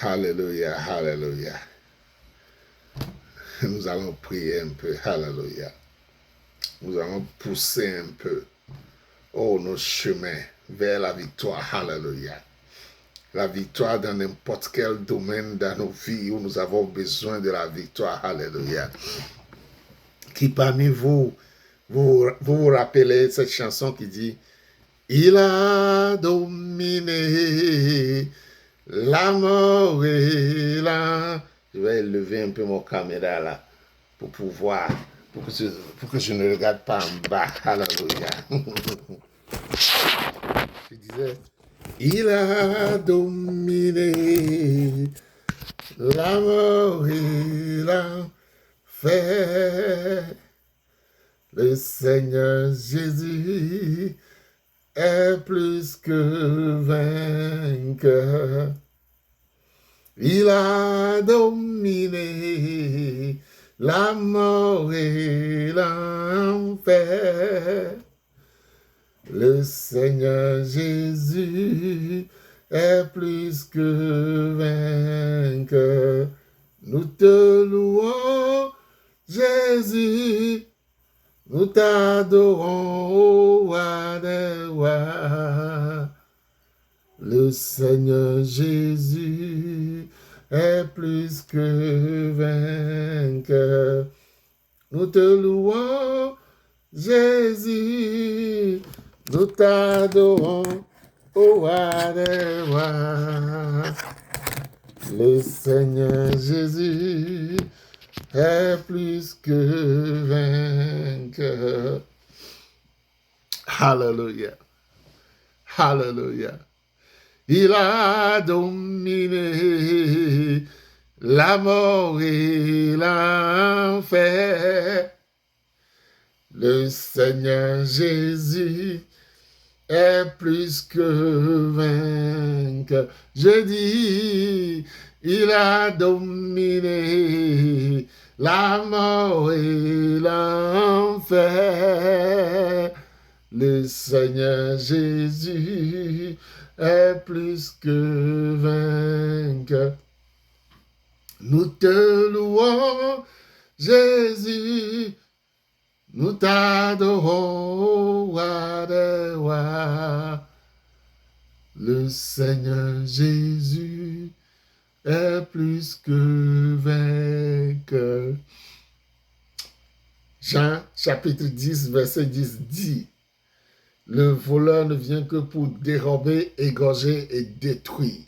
Alléluia, alléluia. Nous allons prier un peu, alléluia. Nous allons pousser un peu, nos chemins vers la victoire, alléluia. La victoire dans n'importe quel domaine dans nos vies où nous avons besoin de la victoire, alléluia. Qui parmi vous vous rappelez cette chanson qui dit « Il a dominé la mort et la... » Je vais élever un peu mon caméra là pour que je ne regarde pas en bas. Alléluia. Je disais, il a dominé la mort et l'enfer. Le Seigneur Jésus est plus que vainqueur. Il a dominé la mort et l'enfer. Le Seigneur Jésus est plus que vainqueur. Nous te louons, Jésus. Nous t'adorons, ô roi des rois. Le Seigneur Jésus est plus que vainqueur. Nous te louons, Jésus. Nous t'adorons, ô roi des rois. Le Seigneur Jésus est plus que vainqueur. Hallelujah. Hallelujah. Il a dominé la mort et l'enfer. Le Seigneur Jésus est plus que vainqueur. Je dis, il a dominé la mort et l'enfer. Le Seigneur Jésus est plus que vainqueur. Nous te louons, Jésus. Nous t'adorons, roi des rois. Le Seigneur Jésus est plus que vainqueur. Jean chapitre 10, verset 10 dit, le voleur ne vient que pour dérober, égorger et détruire.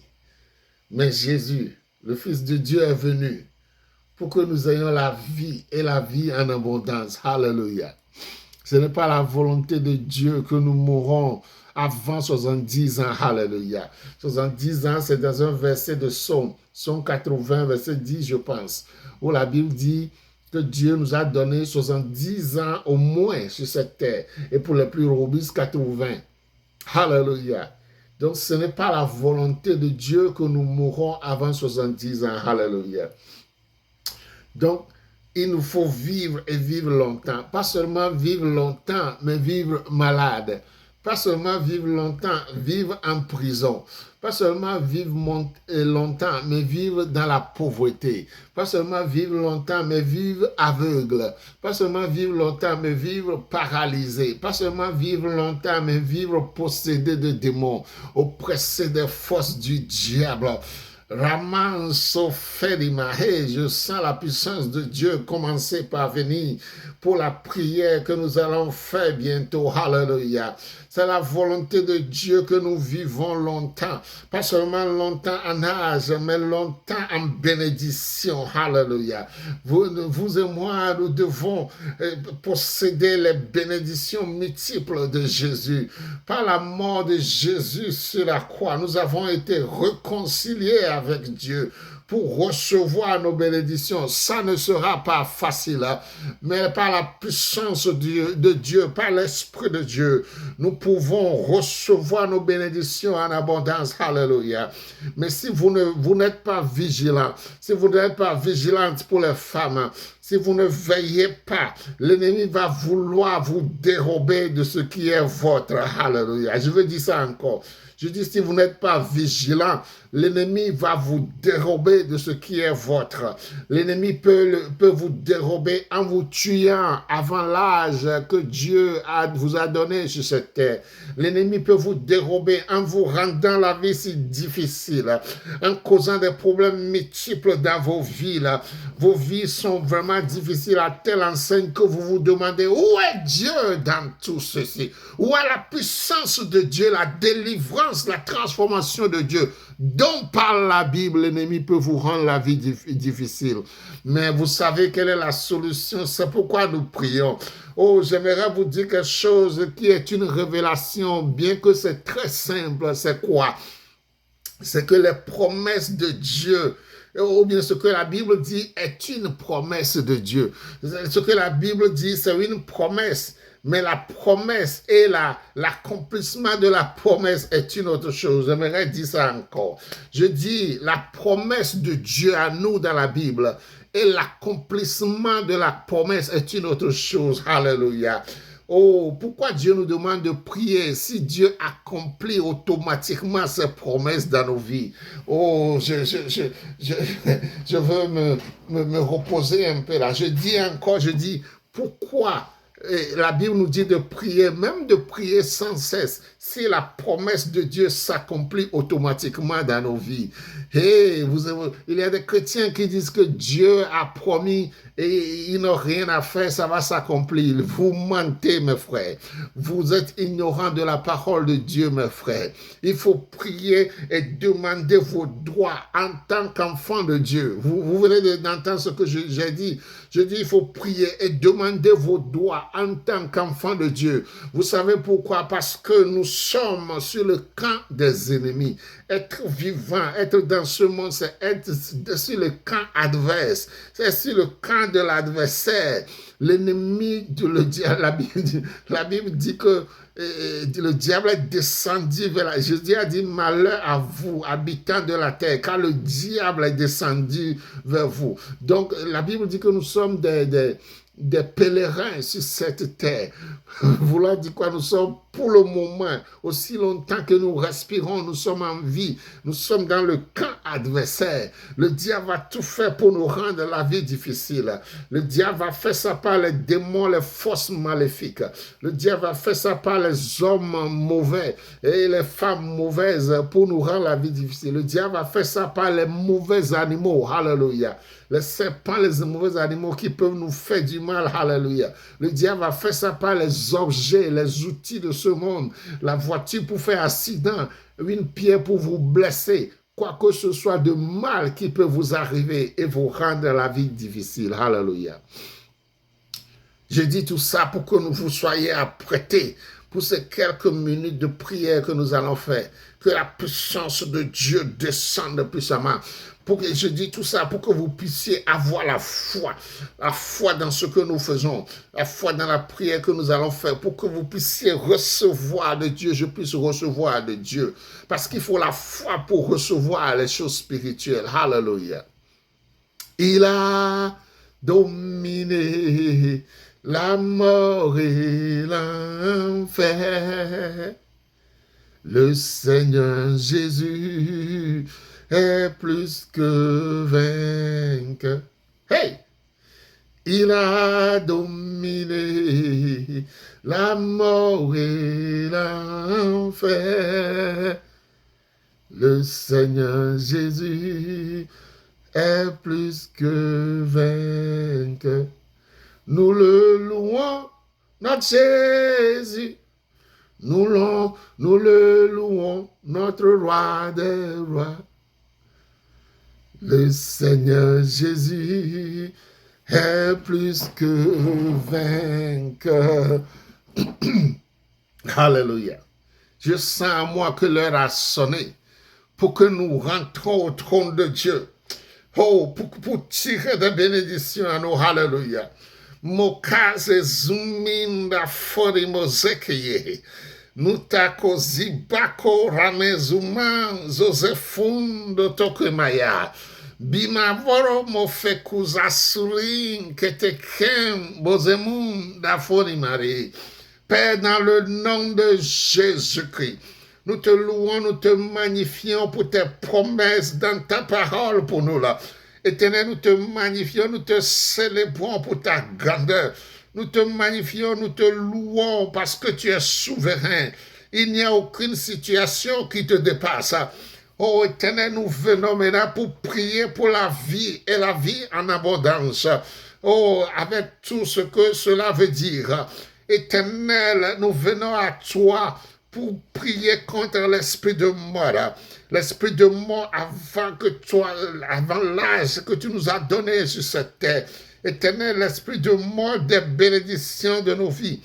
Mais Jésus, le Fils de Dieu, est venu pour que nous ayons la vie et la vie en abondance. Alléluia. Ce n'est pas la volonté de Dieu que nous mourrons avant 70 ans. Alléluia. 70 ans, c'est dans un verset de Psaume 80, verset 10, je pense, où la Bible dit que Dieu nous a donné 70 ans au moins sur cette terre, et pour les plus robustes, 80. Alléluia. Donc, ce n'est pas la volonté de Dieu que nous mourrons avant 70 ans. Alléluia. Donc, il nous faut vivre et vivre longtemps. Pas seulement vivre longtemps, mais vivre malade. Pas seulement vivre longtemps, vivre en prison. Pas seulement vivre longtemps, mais vivre dans la pauvreté. Pas seulement vivre longtemps, mais vivre aveugle. Pas seulement vivre longtemps, mais vivre paralysé. Pas seulement vivre longtemps, mais vivre possédé de démons, oppressé des forces du diable. Raman Soferima, je sens la puissance de Dieu commencer par venir pour la prière que nous allons faire bientôt. Hallelujah. C'est la volonté de Dieu que nous vivons longtemps, pas seulement longtemps en âge, mais longtemps en bénédiction. Hallelujah. Vous et moi, nous devons posséder les bénédictions multiples de Jésus. Par la mort de Jésus sur la croix, nous avons été réconciliés avec Dieu pour recevoir nos bénédictions. Ça ne sera pas facile, mais par la puissance de Dieu, par l'Esprit de Dieu, nous pouvons recevoir nos bénédictions en abondance. Alléluia. Mais si vous n'êtes pas vigilant, si vous n'êtes pas vigilante pour les femmes, si vous ne veillez pas, l'ennemi va vouloir vous dérober de ce qui est votre. Alléluia. Je veux dire ça encore. Je dis, si vous n'êtes pas vigilant, l'ennemi va vous dérober de ce qui est votre. L'ennemi peut vous dérober en vous tuant avant l'âge que Dieu vous a donné sur cette terre. L'ennemi peut vous dérober en vous rendant la vie si difficile, en causant des problèmes multiples dans vos vies. Vos vies sont vraiment difficiles à telle enseigne que vous vous demandez où est Dieu dans tout ceci? Où est la puissance de Dieu, la délivrance, la transformation de Dieu? Dont parle la Bible, l'ennemi peut vous rendre la vie difficile. Mais vous savez quelle est la solution? C'est pourquoi nous prions. Oh, j'aimerais vous dire quelque chose qui est une révélation, bien que c'est très simple. C'est quoi? C'est que les promesses de Dieu, ou bien ce que la Bible dit est une promesse de Dieu. Ce que la Bible dit, c'est une promesse. Mais la promesse et l'accomplissement de la promesse est une autre chose. J'aimerais dire ça encore. Je dis la promesse de Dieu à nous dans la Bible et l'accomplissement de la promesse est une autre chose. Alléluia. Oh, pourquoi Dieu nous demande de prier si Dieu accomplit automatiquement ses promesses dans nos vies? Oh, je veux me reposer un peu là. Je dis, pourquoi? Et la Bible nous dit de prier, même de prier sans cesse, si la promesse de Dieu s'accomplit automatiquement dans nos vies. Et il y a des chrétiens qui disent que Dieu a promis et ils n'ont rien à faire, ça va s'accomplir. Vous mentez, mes frères. Vous êtes ignorants de la parole de Dieu, mes frères. Il faut prier et demander vos droits en tant qu'enfant de Dieu. Vous venez d'entendre ce que j'ai dit. Je dis, il faut prier et demander vos droits en tant qu'enfant de Dieu. Vous savez pourquoi? Parce que nous sommes sur le camp des ennemis. Être vivant, être dans ce monde, c'est être sur le camp adverse. C'est sur le camp de l'adversaire. L'ennemi, la Bible dit que le diable est descendu vers la... Jésus a dit malheur à vous, habitants de la terre, car le diable est descendu vers vous. Donc, la Bible dit que nous sommes des pèlerins sur cette terre. Vouloir dire quoi? Nous sommes pour le moment, aussi longtemps que nous respirons, nous sommes en vie, nous sommes dans le camp adversaire. Le diable va tout faire pour nous rendre la vie difficile. Le diable va faire ça par les démons, les forces maléfiques. Le diable va faire ça par les hommes mauvais et les femmes mauvaises pour nous rendre la vie difficile. Le diable va faire ça par les mauvais animaux. Alléluia. Les serpents, les mauvais animaux qui peuvent nous faire du mal. Alléluia. Le diable va faire ça par les objets, les outils de ce monde. La voiture pour faire accident, une pierre pour vous blesser. Quoi que ce soit de mal qui peut vous arriver et vous rendre la vie difficile. Alléluia. Je dis tout ça pour que vous soyez apprêtés pour ces quelques minutes de prière que nous allons faire. Que la puissance de Dieu descende puissamment. Je dis tout ça pour que vous puissiez avoir la foi dans ce que nous faisons, la foi dans la prière que nous allons faire, pour que vous puissiez recevoir de Dieu, je puisse recevoir de Dieu. Parce qu'il faut la foi pour recevoir les choses spirituelles. Alléluia. Il a dominé la mort et l'enfer. Le Seigneur Jésus est plus que vainqueur. Hey! Il a dominé la mort et l'enfer. Le Seigneur Jésus est plus que vainqueur. Nous le louons, notre Jésus. Nous le louons, notre roi des rois. Le Seigneur Jésus est plus que vainqueur. Alléluia. Je sens à moi que l'heure a sonné pour que nous rentrons au trône de Dieu. Oh, pour tirer des bénédictions à nous. Alléluia. Mokaze zuminda fori mozekeye. Nutako zibako ramezuman zozefundo tokemaya. Bimavoro mofekuza surin ketekem bozemun da fori Marie. Père, dans le nom de Jésus-Christ, Nous te louons, nous te magnifions pour tes promesses dans ta parole pour nous là. Éternel, nous te magnifions, nous te célébrons pour ta grandeur. Nous te magnifions, nous te louons parce que tu es souverain. Il n'y a aucune situation qui te dépasse. Oh Éternel, nous venons maintenant pour prier pour la vie et la vie en abondance. Oh, avec tout ce que cela veut dire. Éternel, nous venons à toi pour prier contre l'esprit de mort. L'esprit de mort avant l'âge que tu nous as donné sur cette terre. Éternel, l'esprit de mort des bénédictions de nos vies.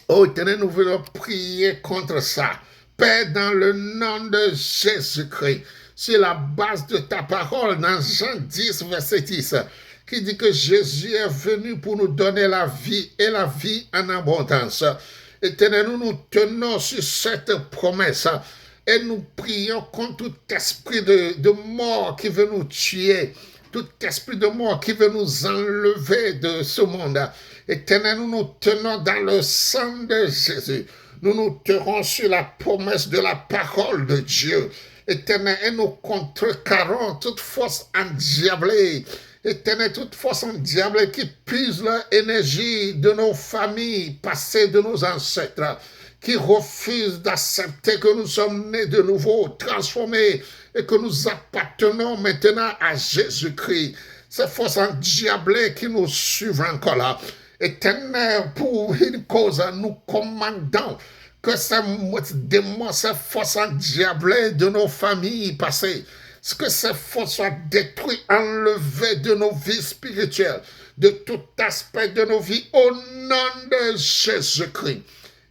Oh, Éternel, nous venons prier contre ça. Père, dans le nom de Jésus-Christ, sur la base de ta parole, dans Jean 10, verset 10, qui dit que Jésus est venu pour nous donner la vie et la vie en abondance. Éternel, nous nous tenons sur cette promesse et nous prions contre tout esprit de mort qui veut nous tuer, tout esprit de mort qui veut nous enlever de ce monde. Éternel, nous nous tenons dans le sang de Jésus. Nous nous tenons sur la promesse de la parole de Dieu. Éternel, et nous contrecarrons toute force endiablée. Éternel, toute force endiablée qui puise leur énergie de nos familles passées, de nos ancêtres, qui refuse d'accepter que nous sommes nés de nouveau, transformés, et que nous appartenons maintenant à Jésus-Christ. Ces forces endiablées qui nous suivent encore là. Éternel, pour une cause, nous commandons que ces démons, ces forces endiablées de nos familles passées, que ces forces soient détruites, enlevées de nos vies spirituelles, de tout aspect de nos vies, au nom de Jésus-Christ.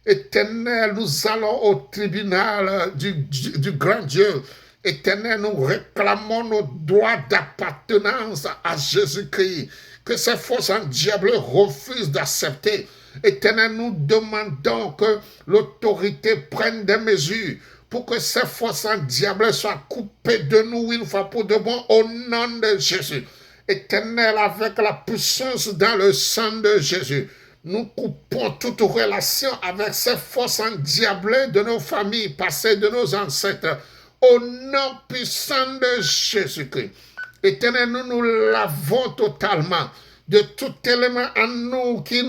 Éternel, nous allons au tribunal du grand Dieu. Éternel, nous réclamons nos droits d'appartenance à Jésus-Christ, que ces forces endiablées refusent d'accepter. Éternel, nous demandons que l'autorité prenne des mesures pour que ces forces endiablées soient coupées de nous une fois pour de bon au nom de Jésus. Éternel, avec la puissance dans le sang de Jésus, nous coupons toute relation avec ces forces endiablées de nos familles passées, de nos ancêtres, au nom puissant de Jésus-Christ. Éternel, nous nous lavons totalement de tout élément en nous qui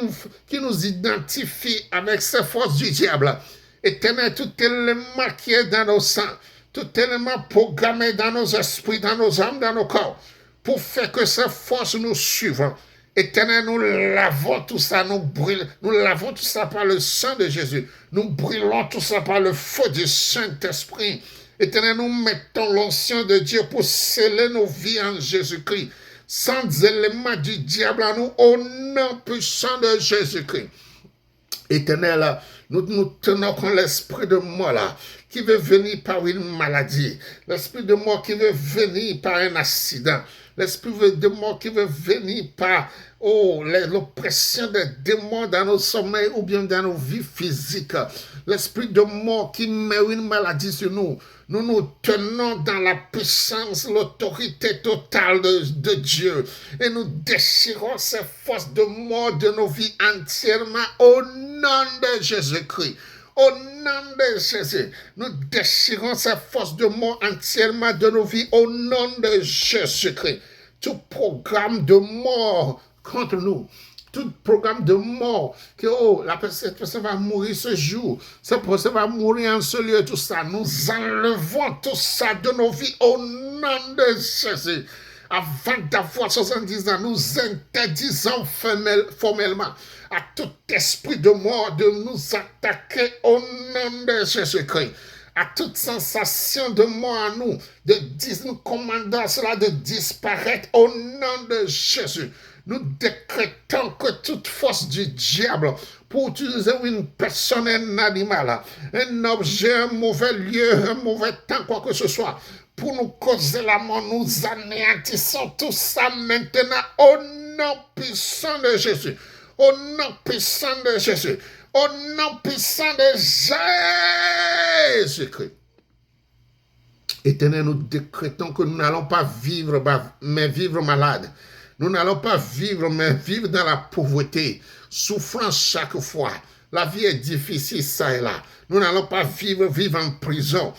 nous identifie avec ces forces du diable. Éternel, tout élément qui est dans nos sangs, tout élément programmé dans nos esprits, dans nos âmes, dans nos corps, pour faire que ces forces nous suivent. Éternel, nous lavons tout ça, nous lavons tout ça par le sang de Jésus. Nous brûlons tout ça par le feu du Saint-Esprit. Éternel, nous mettons l'onction de Dieu pour sceller nos vies en Jésus-Christ, sans éléments du diable en nous, au nom puissant de Jésus-Christ. Éternel, nous nous tenons contre l'esprit de mort là, qui veut venir par une maladie, l'esprit de mort qui veut venir par un accident, l'esprit de mort qui veut venir par l'oppression des démons dans nos sommeils ou bien dans nos vies physiques, l'esprit de mort qui met une maladie sur nous. Nous nous tenons dans la puissance, l'autorité totale de Dieu. Et nous déchirons ces forces de mort de nos vies entièrement au nom de Jésus-Christ. Au nom de Jésus, nous déchirons ces forces de mort entièrement de nos vies au nom de Jésus-Christ. Tout programme de mort contre nous, tout programme de mort, que cette personne va mourir ce jour, cette personne va mourir en ce lieu, tout ça, nous enlevons tout ça de nos vies au nom de Jésus. Avant d'avoir 70 ans, nous interdisons formellement à tout esprit de mort de nous attaquer au nom de Jésus-Christ. À toute sensation de mort en nous, nous commandons cela de disparaître au nom de Jésus. Nous décrétons que toute force du diable pour utiliser une personne, un animal, un objet, un mauvais lieu, un mauvais temps, quoi que ce soit, pour nous causer la mort, nous anéantissons tout ça maintenant au nom puissant de Jésus. Au nom puissant de Jésus. Au nom puissant de Jésus-Christ. Éternel, nous décrétons que nous n'allons pas vivre, mais vivre malade. Nous n'allons pas vivre, mais vivre dans la pauvreté, souffrant chaque fois. La vie est difficile, ça et là. Nous n'allons pas vivre en prison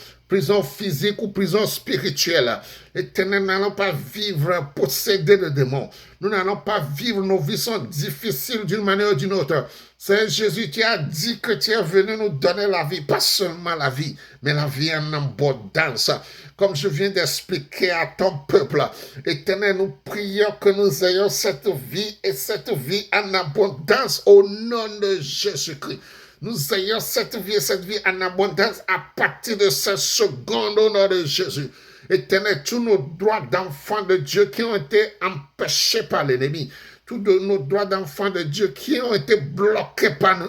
physique ou prison spirituelle. Éternel, nous n'allons pas vivre possédés de démons. Nous n'allons pas vivre, nos vies sont difficiles d'une manière ou d'une autre. C'est Jésus qui a dit que tu es venu nous donner la vie, pas seulement la vie, mais la vie en abondance. Comme je viens d'expliquer à ton peuple, Éternel, nous prions que nous ayons cette vie et cette vie en abondance au nom de Jésus-Christ. Nous ayons cette vie en abondance à partir de ce second au nom de Jésus. Éternel, tous nos droits d'enfants de Dieu qui ont été empêchés par l'ennemi, tous nos droits d'enfants de Dieu qui ont été bloqués par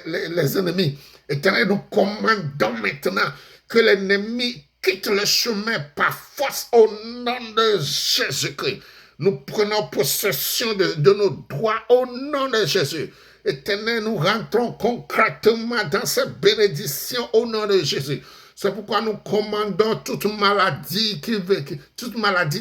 les ennemis. Éternel, nous commandons maintenant que l'ennemi quitte le chemin par force au nom de Jésus-Christ. Nous prenons possession de nos droits au nom de Jésus. Éternel, nous rentrons concrètement dans cette bénédiction au nom de Jésus. C'est pourquoi nous commandons toute maladie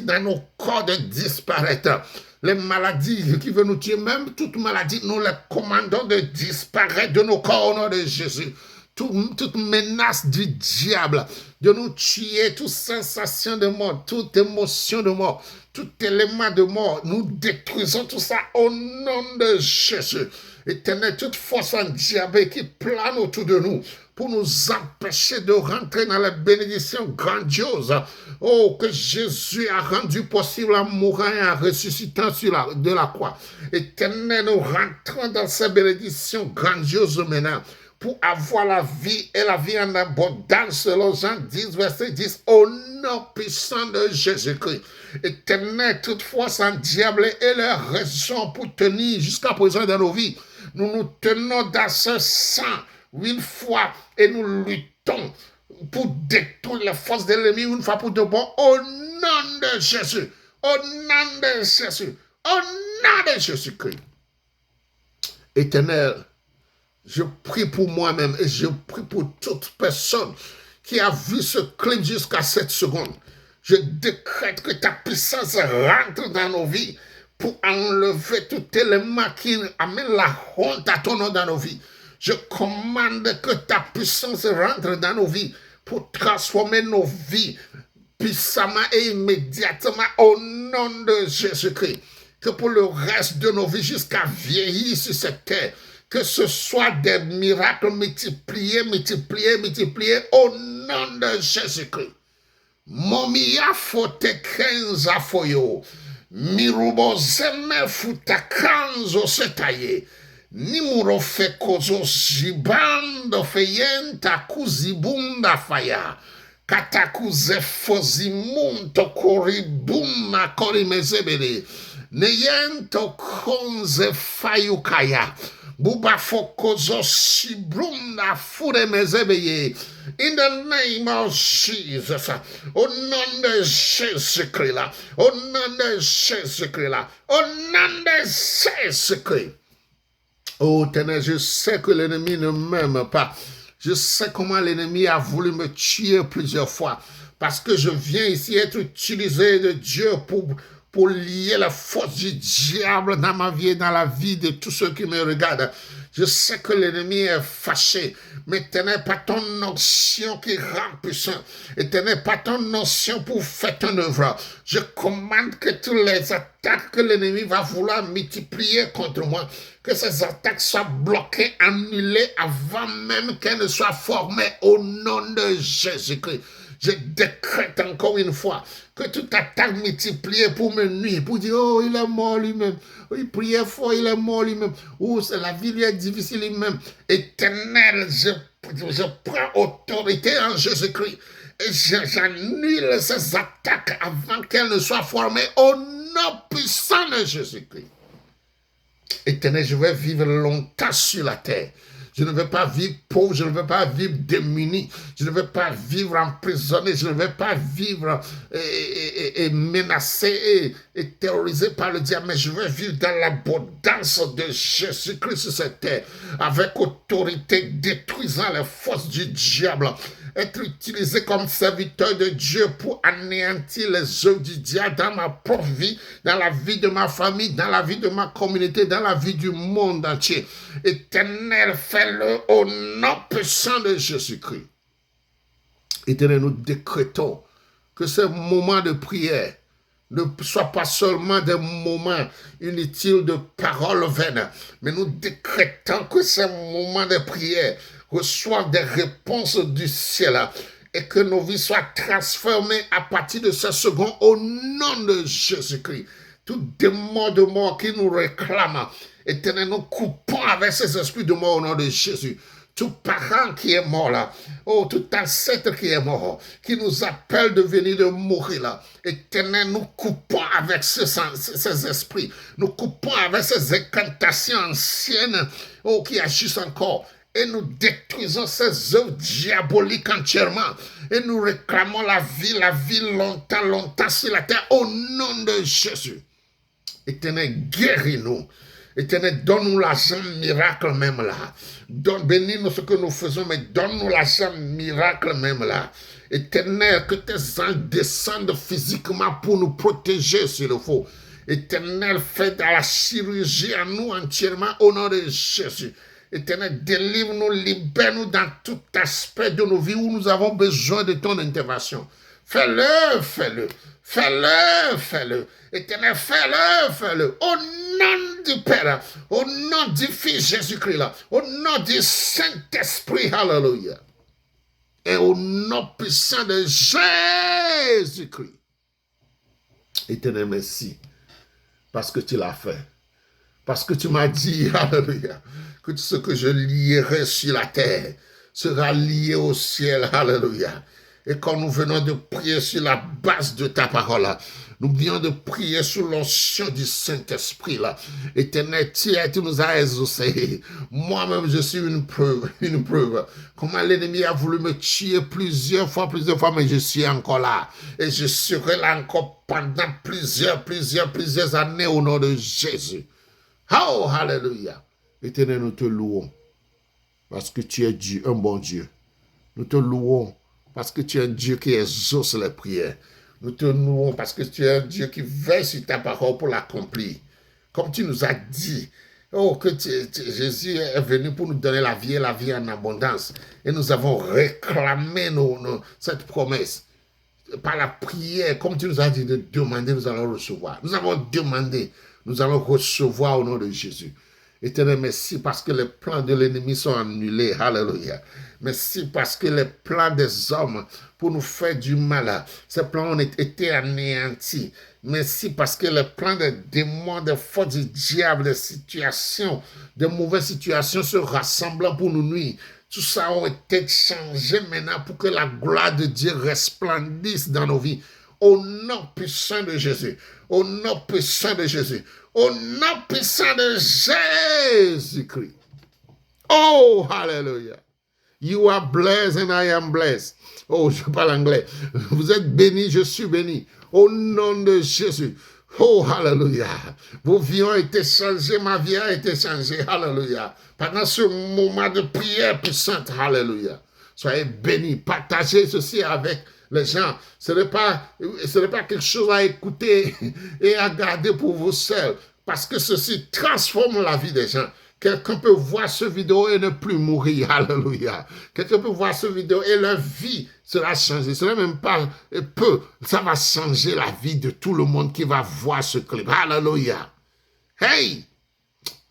dans nos corps de disparaître. Les maladies qui veulent nous tuer, même toute maladie, nous les commandons de disparaître de nos corps au nom de Jésus. Toute menace du diable de nous tuer, toute sensation de mort, toute émotion de mort, tout élément de mort, nous détruisons tout ça au nom de Jésus. Éternel, toute force en diable qui plane autour de nous pour nous empêcher de rentrer dans la bénédiction grandiose, oh, que Jésus a rendu possible en mourant et en ressuscitant de la croix. Éternel, nous rentrons dans cette bénédiction grandiose maintenant pour avoir la vie et la vie en abondance, selon Jean 10, verset 10, au nom puissant de Jésus-Christ. Éternel, toute force en diable et leur raison pour tenir jusqu'à présent dans nos vies. Nous nous tenons dans ce sang une fois et nous luttons pour détruire les forces de l'ennemi une fois pour de bon au nom de Jésus. Au nom de Jésus. Au nom de Jésus-Christ. Éternel, je prie pour moi-même et je prie pour toute personne qui a vu ce clip jusqu'à cette seconde. Je décrète que ta puissance rentre dans nos vies pour enlever tout élément qui amène la honte à ton nom dans nos vies. Je commande que ta puissance rentre dans nos vies pour transformer nos vies puissamment et immédiatement au nom de Jésus-Christ. Que pour le reste de nos vies jusqu'à vieillir sur cette terre, que ce soit des miracles multipliés au nom de Jésus-Christ. Momia fote kenza foyo, mirubo zeme futa kanzo setaye, nimuro fe kozo jibando feyenta kuzibunda faya, katakuze fozimunto koribuma korimezebele, neyento konze fayukaya, Buba fokozo shibrunda fure mezebeye. In the name of Jesus. Au nom de Jésus-Christ là. Au nom de Jésus-Christ là. Au nom de Jésus-Christ. Oh, Ténèbres, je sais que l'ennemi ne m'aime pas. Je sais comment l'ennemi a voulu me tuer plusieurs fois. Parce que je viens ici être utilisé de Dieu pour lier la force du diable dans ma vie et dans la vie de tous ceux qui me regardent. Je sais que l'ennemi est fâché, mais ce n'est pas ton onction qui rend puissant. Et ce n'est pas ton onction pour faire ton œuvre. Je commande que toutes les attaques que l'ennemi va vouloir multiplier contre moi, que ces attaques soient bloquées, annulées avant même qu'elles ne soient formées au nom de Jésus-Christ. Je décrète encore une fois que toute attaque multipliée pour me nuire, pour dire, oh, il est mort lui-même. Oh, il priait fort, il est mort lui-même. Oh, la vie lui est difficile lui-même. Éternel, je prends autorité en Jésus-Christ et j'annule ces attaques avant qu'elles ne soient formées au nom puissant de Jésus-Christ. Éternel, je vais vivre longtemps sur la terre. Je ne veux pas vivre pauvre, je ne veux pas vivre démuni, je ne veux pas vivre emprisonné, je ne veux pas vivre menacé et terrorisé par le diable, mais je veux vivre dans l'abondance de Jésus-Christ sur cette terre, avec autorité détruisant les forces du diable, être utilisé comme serviteur de Dieu pour anéantir les œuvres du diable dans ma propre vie, dans la vie de ma famille, dans la vie de ma communauté, dans la vie du monde entier. Éternel, fais-le au nom puissant de Jésus-Christ. Éternel, nous décrétons que ce moment de prière ne soit pas seulement des moments inutiles de paroles vaines, mais nous décrétons que ces moments de prière reçoivent des réponses du ciel et que nos vies soient transformées à partir de ce second au nom de Jésus-Christ. Tout démon de mort qui nous réclame, Éternel, nous coupons avec ces esprits de mort au nom de Jésus. Tout parent qui est mort là, oh, tout ancêtre qui est mort, qui nous appelle de venir de mourir là, Éternel, nous coupons avec ces esprits, nous coupons avec ces incantations anciennes, oh, qui agissent encore, et nous détruisons ces œuvres diaboliques entièrement, et nous réclamons la vie longtemps, longtemps sur la terre, au nom de Jésus. Éternel, guéris-nous. Éternel, donne-nous l'argent miracle même là. Bénis-nous ce que nous faisons, mais donne-nous l'argent miracle même là. Éternel, que tes anges descendent physiquement pour nous protéger s'il le faut. Éternel, fais de la chirurgie à nous entièrement au nom de Jésus. Éternel, délivre-nous, libère-nous dans tout aspect de nos vies où nous avons besoin de ton intervention. Fais-le, fais-le. Fais-le, fais-le. Éternel, fais-le, fais-le. Au nom du Père, au nom du Fils Jésus-Christ, au nom du Saint-Esprit, alléluia. Et au nom puissant de Jésus-Christ. Éternel, merci. Parce que tu l'as fait. Parce que tu m'as dit, alléluia, que ce que je lierai sur la terre sera lié au ciel, alléluia. Et quand nous venons de prier sur la base de ta parole, nous venons de prier sous l'onction du Saint-Esprit. Éternel, tu nous as exaucés. Moi-même, je suis une preuve. Comment l'ennemi a voulu me tuer plusieurs fois, mais je suis encore là. Et je serai là encore pendant plusieurs années au nom de Jésus. Oh, hallelujah. Éternel, nous te louons. Parce que tu es Dieu, un bon Dieu. Nous te louons. Parce que tu es un Dieu qui exauce les prières. Nous te louons parce que tu es un Dieu qui veille sur ta parole pour l'accomplir. Comme tu nous as dit, oh, que Jésus est venu pour nous donner la vie et la vie en abondance. Et nous avons réclamé cette promesse. Par la prière, comme tu nous as dit de demander, nous allons recevoir. Nous avons demandé, nous allons recevoir au nom de Jésus. Éternel, merci parce que les plans de l'ennemi sont annulés. Alléluia. Merci parce que les plans des hommes pour nous faire du mal, ces plans ont été anéantis. Merci parce que les plans des démons, des forces du diable, des situations, des mauvaises situations se rassemblant pour nous nuire. Tout ça a été changé maintenant pour que la gloire de Dieu resplendisse dans nos vies. Au nom puissant de Jésus. Au nom puissant de Jésus. Au nom puissant de Jésus-Christ. Oh, hallelujah. You are blessed and I am blessed. Oh, je parle anglais. Vous êtes bénis, je suis béni. Au nom de Jésus. Oh, hallelujah. Vos vies ont été changées, ma vie a été changée. Hallelujah. Pendant ce moment de prière puissante. Hallelujah. Soyez bénis. Partagez ceci avec les gens. Ce n'est pas quelque chose à écouter et à garder pour vous seuls. Parce que ceci transforme la vie des gens. Quelqu'un peut voir ce vidéo et ne plus mourir. Alléluia. Quelqu'un peut voir ce vidéo et leur vie sera changée. Ce n'est même pas peu. Ça va changer la vie de tout le monde qui va voir ce clip. Alléluia. Hey!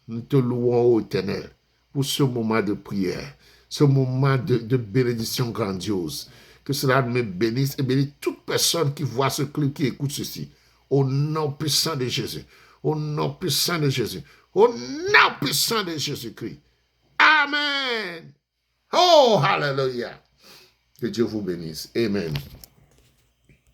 Nous te louons, ô Éternel, pour ce moment de prière, ce moment de bénédiction grandiose. Que cela me bénisse et bénisse toute personne qui voit ce clip, qui écoute ceci. Au nom puissant de Jésus. Au nom puissant de Jésus. Au nom puissant de Jésus-Christ. Amen. Oh, hallelujah. Que Dieu vous bénisse. Amen.